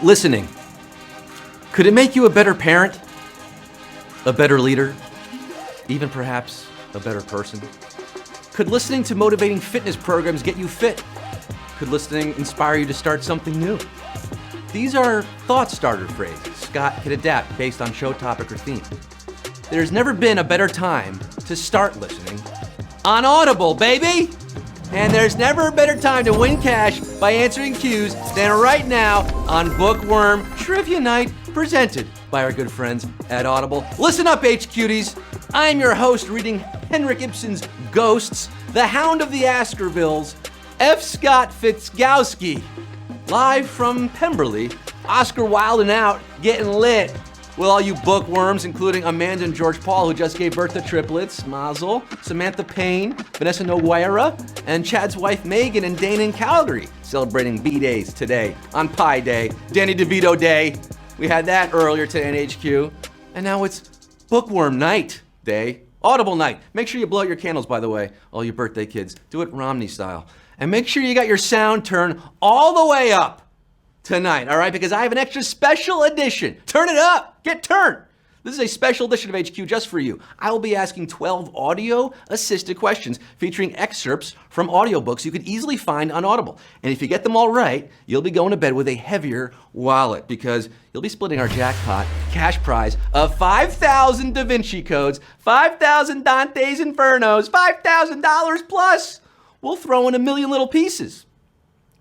Listening. Could it make you a better parent? A better leader? Even perhaps a better person? Could listening to motivating fitness programs get you fit? Could listening inspire you to start something new? These are thought starter phrases Scott can adapt based on show topic or theme. There's never been a better time to start listening on Audible, baby! And there's never a better time to win cash by answering cues than right now on Bookworm Trivia Night, presented by our good friends at Audible. Listen up, HQties. I'm your host, reading Henrik Ibsen's Ghosts, the Hound of the Askervilles, F. Scott Fitzgowski. Live from Pemberley, Oscar Wilde and out, getting lit with all you bookworms, including Amanda and George Paul, who just gave birth to triplets, Mazel, Samantha Payne, Vanessa Nogueira, and Chad's wife Megan and Dana in Calgary, celebrating B-Days today on Pi Day, Danny DeVito Day. We had that earlier today in HQ, and now it's Bookworm Night Day, Audible Night. Make sure you blow out your candles, by the way, all you birthday kids. Do it Romney style. And make sure you got your sound turned all the way up tonight, all right? Because I have an extra special edition. Turn it up. Get turned. This is a special edition of HQ just for you. I will be asking 12 audio-assisted questions featuring excerpts from audiobooks you could easily find on Audible. And if you get them all right, you'll be going to bed with a heavier wallet because you'll be splitting our jackpot cash prize of 5,000 Da Vinci Codes, 5,000 Dante's Infernos, $5,000 plus. We'll throw in a million little pieces.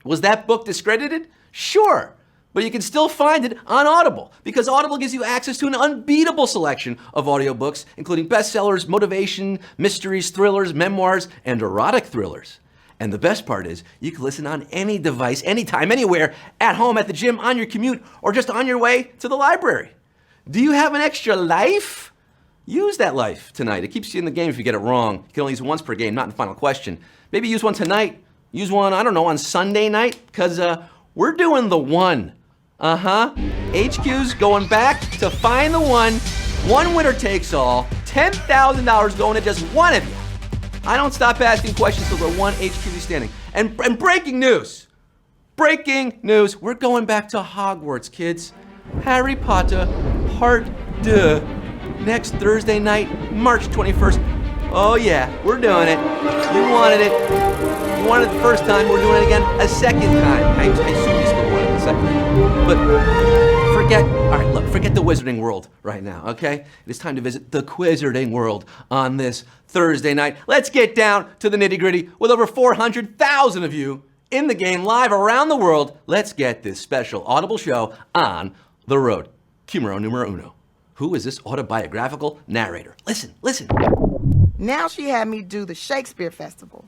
Was that book discredited? Sure, but you can still find it on Audible because Audible gives you access to an unbeatable selection of audiobooks, including bestsellers, motivation, mysteries, thrillers, memoirs, and erotic thrillers. And the best part is you can listen on any device, anytime, anywhere, at home, at the gym, on your commute, or just on your way to the library. Do you have an extra life? Use that life tonight. It keeps you in the game if you get it wrong. You can only use once per game, not in Final Question. Maybe use one tonight. Use one, I don't know, on Sunday night, because we're doing the one. HQ's going back to find the one. One winner takes all. $10,000 going to just one of you. I don't stop asking questions till the one HQ is standing. And breaking news. Breaking news. We're going back to Hogwarts, kids. Harry Potter Part 2. Next Thursday night, March 21st. Oh yeah, we're doing it. You wanted it. You wanted it the first time, we're doing it again a second time. I assume you still wanted it the second time. But forget the Wizarding World right now, okay? It is time to visit the Quizzarding World on this Thursday night. Let's get down to the nitty-gritty with over 400,000 of you in the game live around the world. Let's get this special Audible show on the road. Numero uno. Who is this autobiographical narrator? Listen. Now she had me do the Shakespeare Festival.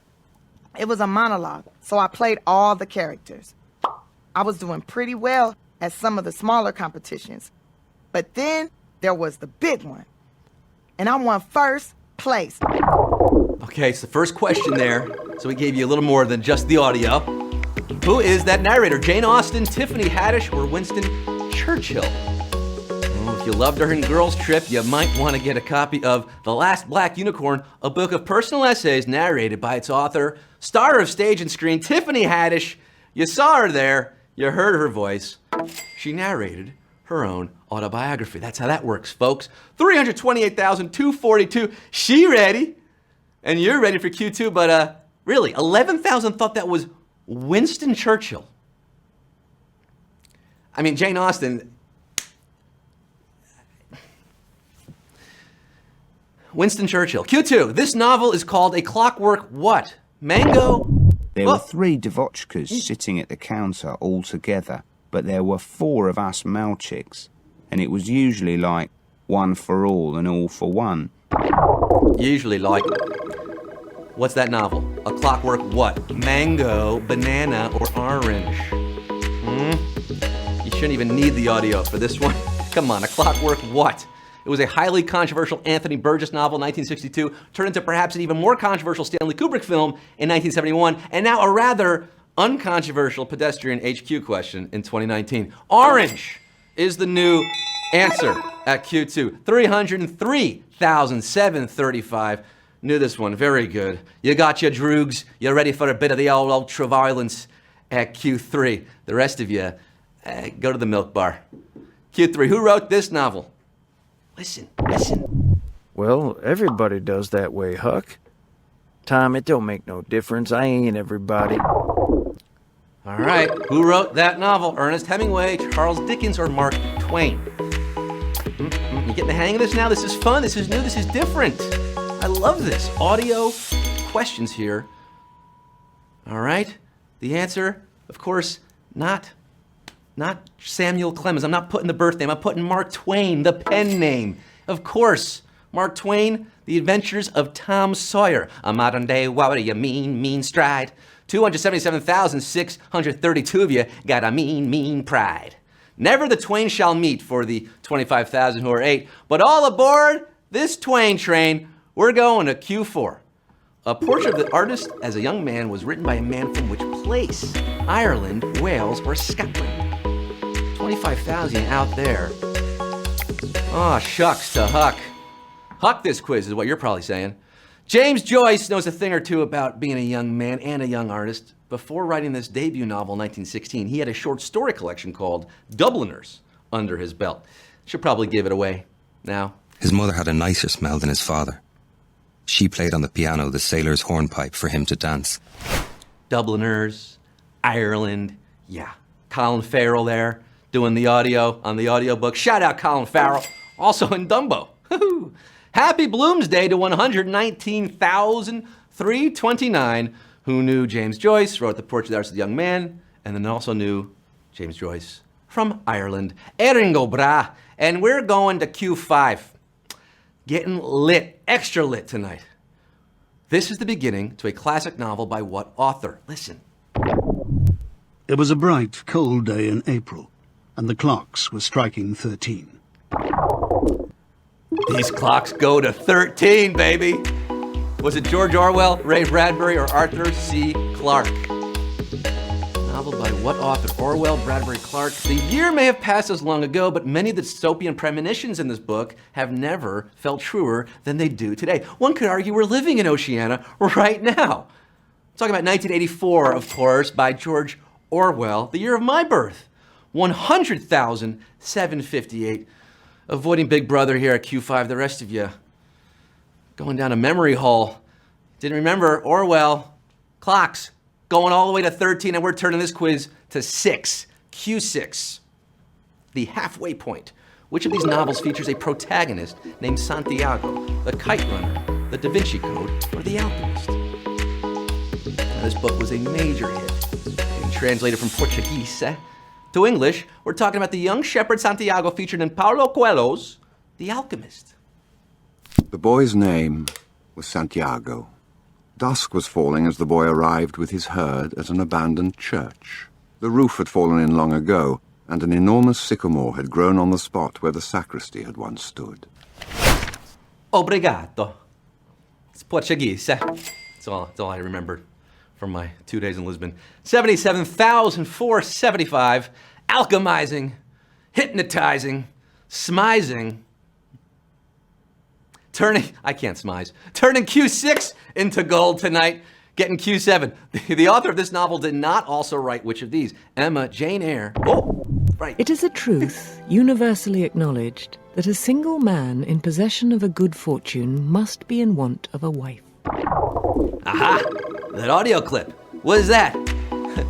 It was a monologue, so I played all the characters. I was doing pretty well at some of the smaller competitions. But then there was the big one. And I won first place. Okay, so the first question there. So we gave you a little more than just the audio. Who is that narrator? Jane Austen, Tiffany Haddish, or Winston Churchill? If you loved her in Girls Trip, you might want to get a copy of The Last Black Unicorn, a book of personal essays narrated by its author, star of stage and screen, Tiffany Haddish. You saw her there. You heard her voice. She narrated her own autobiography. That's how that works, folks. 328,242. She ready. And you're ready for Q2, but really, 11,000 thought that was Winston Churchill. I mean, Jane Austen... Winston Churchill. Q2. This novel is called A Clockwork what? Mango? There were 3 Devotchkas sitting at the counter all together, but there were 4 of us Malchiks, and it was usually like one for all and all for one. Usually like... What's that novel? A Clockwork what? Mango, banana, or orange? You shouldn't even need the audio for this one. Come on, A Clockwork what? It was a highly controversial Anthony Burgess novel in 1962, turned into perhaps an even more controversial Stanley Kubrick film in 1971, and now a rather uncontroversial pedestrian HQ question in 2019. Orange is the new answer at Q2. 303,735. Knew this one. Very good. You got your droogs. You're ready for a bit of the old ultra-violence at Q3. The rest of you, Go to the milk bar. Q3, who wrote this novel? Listen. Well, everybody does that way, Huck. Tom, it don't make no difference. I ain't everybody. All right, who wrote that novel? Ernest Hemingway, Charles Dickens, or Mark Twain? You getting the hang of this now? This is fun, this is new, this is different. I love this. Audio questions here. All right, the answer, of course, not Samuel Clemens. I'm not putting the birth name, I'm putting Mark Twain, the pen name. Of course, Mark Twain, The Adventures of Tom Sawyer. A modern day warrior, mean stride. 277,632 of you got a mean pride. Never the twain shall meet for the 25,000 who are 8, but all aboard this Twain train, we're going to Q4. A portrait of the artist as a young man was written by a man from which place? Ireland, Wales, or Scotland? 25,000 out there. Oh, shucks to Huck. Huck this quiz is what you're probably saying. James Joyce knows a thing or two about being a young man and a young artist. Before writing this debut novel in 1916, he had a short story collection called Dubliners under his belt. Should probably give it away now. His mother had a nicer smell than his father. She played on the piano the sailor's hornpipe for him to dance. Dubliners, Ireland, yeah. Colin Farrell there, doing the audio on the audiobook. Shout out Colin Farrell, also in Dumbo. Happy Bloomsday to 119,329 who knew James Joyce, wrote The Portrait of the Artist of the Young Man, and then also knew James Joyce from Ireland. Eringo bra. And we're going to Q5. Getting lit, extra lit tonight. This is the beginning to a classic novel by what author? Listen. It was a bright, cold day in April, and the clocks were striking 13. These clocks go to 13, baby. Was it George Orwell, Ray Bradbury, or Arthur C. Clarke? Novel by what author? Orwell, Bradbury, Clarke. The year may have passed as long ago, but many of the dystopian premonitions in this book have never felt truer than they do today. One could argue we're living in Oceania right now. I'm talking about 1984, of course, by George Orwell, the year of my birth. 100,758. Avoiding Big Brother here at Q5. The rest of you going down a memory hole. Didn't remember Orwell. Clocks going all the way to 13, and we're turning this quiz to 6. Q6. The halfway point. Which of these novels features a protagonist named Santiago, the Kite Runner, the Da Vinci Code, or the Alchemist? Now, this book was a major hit. Being translated from Portuguese to English, we're talking about the young shepherd Santiago featured in Paulo Coelho's The Alchemist. The boy's name was Santiago. Dusk was falling as the boy arrived with his herd at an abandoned church. The roof had fallen in long ago, and an enormous sycamore had grown on the spot where the sacristy had once stood. Obrigado. It's Portuguese. That's all I remembered from my 2 days in Lisbon. 77,475. Alchemizing, hypnotizing, smizing. I can't smize. Turning Q6 into gold tonight. Getting Q7. The author of this novel did not also write which of these? Emma, Jane Eyre. Oh, right. It is a truth universally acknowledged that a single man in possession of a good fortune must be in want of a wife. Aha! That audio clip. What is that?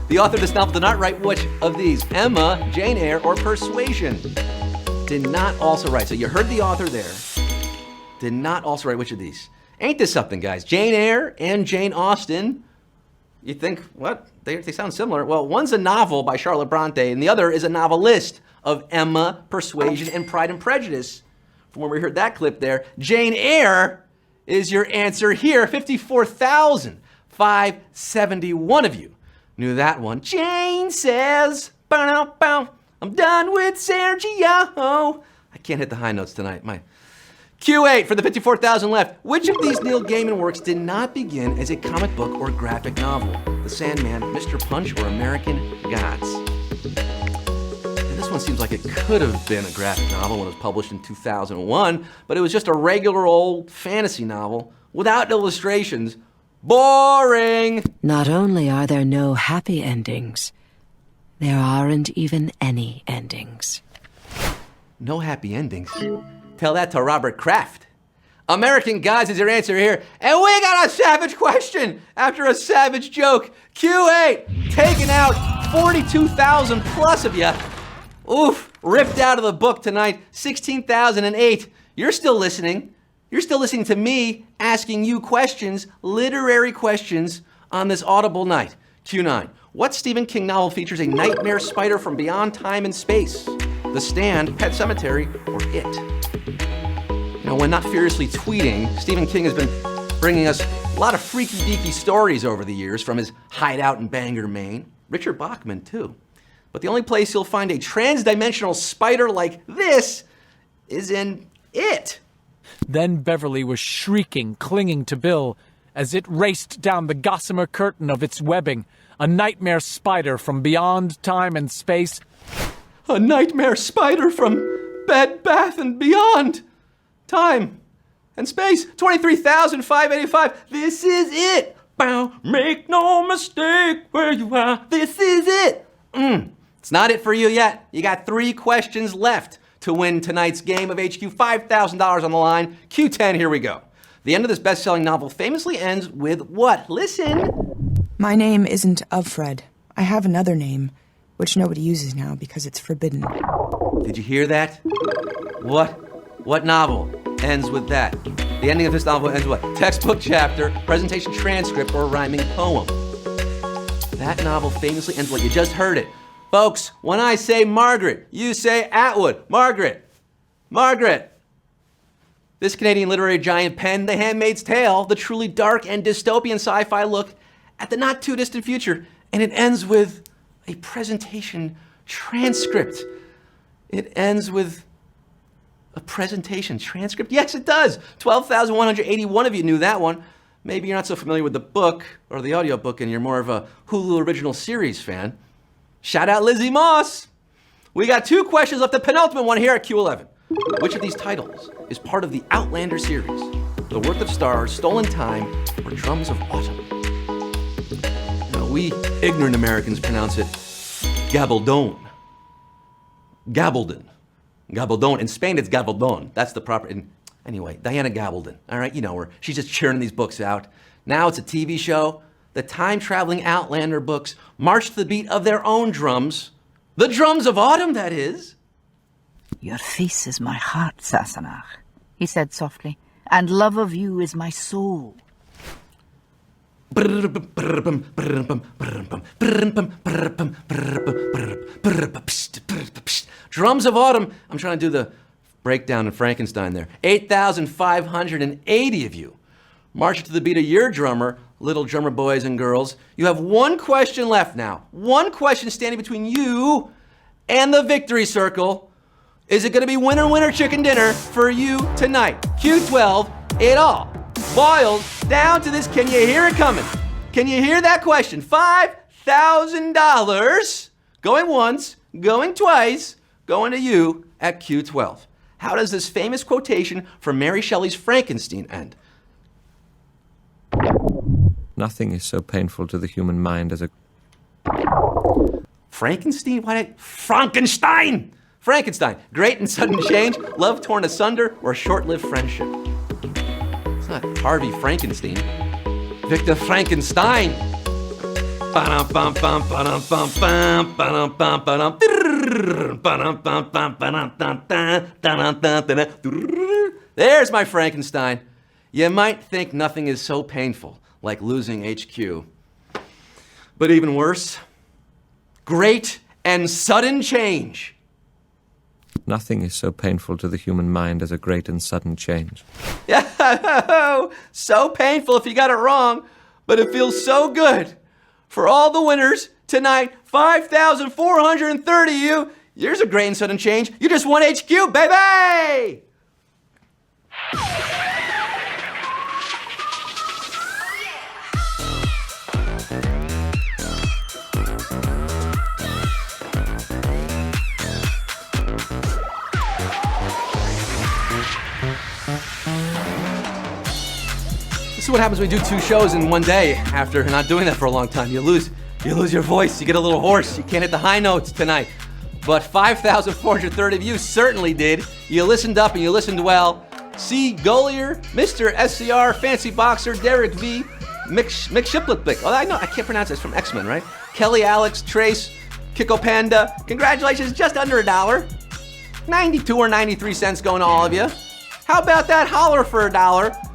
The author of this novel did not write which of these? Emma, Jane Eyre, or Persuasion? Did not also write. So you heard the author there. Did not also write which of these? Ain't this something, guys? Jane Eyre and Jane Austen. You think, what? They sound similar. Well, one's a novel by Charlotte Bronte, and the other is a novelist of Emma, Persuasion, and Pride and Prejudice. From where we heard that clip there, Jane Eyre is your answer here. 54,571 of you knew that one. Jane says, bow, bow, I'm done with Sergio. I can't hit the high notes tonight. My Q8 for the 54,000 left. Which of these Neil Gaiman works did not begin as a comic book or graphic novel? The Sandman, Mr. Punch, or American Gods? And this one seems like it could have been a graphic novel when it was published in 2001, but it was just a regular old fantasy novel without illustrations. Boring! Not only are there no happy endings, There aren't even any endings. No happy endings. Tell that to Robert Kraft. American Gods is your answer here. And we got a savage question after a savage joke. Q8, taking out 42,000 plus of you. Oof, ripped out of the book tonight, 16,008. You're still listening. You're still listening to me asking you questions, literary questions, on this Audible night. Q9, what Stephen King novel features a nightmare spider from beyond time and space? The Stand, Pet Sematary, or It? You know, when not furiously tweeting, Stephen King has been bringing us a lot of freaky deaky stories over the years from his hideout in Bangor, Maine. Richard Bachman, too. But the only place you'll find a trans-dimensional spider like this is in It. Then Beverly was shrieking, clinging to Bill, as it raced down the gossamer curtain of its webbing, a nightmare spider from beyond time and space. A nightmare spider from Bed Bath and Beyond. Time and space. 23,585. This is it. Bow. Make no mistake where you are. This is it. It's not it for you yet. You got 3 questions left to win tonight's game of HQ. $5,000 on the line. Q10, here we go. The end of this best-selling novel famously ends with what? Listen. My name isn't of Fred. I have another name, which nobody uses now because it's forbidden. Did you hear that? What novel ends with that? The ending of this novel ends with what? Textbook chapter, presentation transcript, or rhyming poem. That novel famously ends with what? You just heard it. Folks, when I say Margaret, you say Atwood. Margaret. Margaret. This Canadian literary giant penned The Handmaid's Tale, the truly dark and dystopian sci-fi look at the not-too-distant future, and it ends with a presentation transcript. It ends with a presentation transcript? Yes, it does. 12,181 of you knew that one. Maybe you're not so familiar with the book or the audiobook and you're more of a Hulu original series fan. Shout out Lizzie Moss. We got 2 questions left, the penultimate one here at Q11. Which of these titles is part of the Outlander series? The Worth of Stars, Stolen Time, or Drums of Autumn? Now, we ignorant Americans pronounce it Gabaldon. Gabaldon. Gabaldon. In Spain, it's Gabaldon. That's the proper... Anyway, Diana Gabaldon. All right, you know her. She's just churning these books out. Now it's a TV show. The time-traveling Outlander books march to the beat of their own drums. The Drums of Autumn, that is. Your face is my heart, Sassenach, he said softly, and love of you is my soul. Drums of Autumn. I'm trying to do the breakdown in Frankenstein there. 8,580 of you march to the beat of your drummer, little drummer boys and girls. You have 1 question left now. 1 question standing between you and the victory circle. Is it going to be winner chicken dinner for you tonight? Q12, it all boils down to this. Can you hear it coming? Can you hear that question? $5,000 going once, going twice, going to you at Q12. How does this famous quotation from Mary Shelley's Frankenstein end? Nothing is so painful to the human mind as a... Frankenstein? Frankenstein! Frankenstein. Great and sudden change, love torn asunder, or short-lived friendship. It's not Harvey Frankenstein. Victor Frankenstein. There's my Frankenstein. You might think nothing is so painful like losing HQ. But even worse, great and sudden change. Nothing is so painful to the human mind as a great and sudden change. Yeah, so painful if you got it wrong, but it feels so good. For all the winners tonight, 5,430 of you. Here's a great and sudden change. You just won HQ, baby! This is what happens when you do 2 shows in one day after not doing that for a long time. You lose You lose your voice, you get a little hoarse, you can't hit the high notes tonight. But 5,430 of you certainly did. You listened up and you listened well. C. Golier, Mr. SCR, Fancy Boxer, Derek V, Mick Shiplitbick. Oh, I know, I can't pronounce this, from X-Men, right? Kelly Alex, Trace, Kiko Panda. Congratulations, just under $1. 92 or 93 cents going to all of you. How about that holler for $1?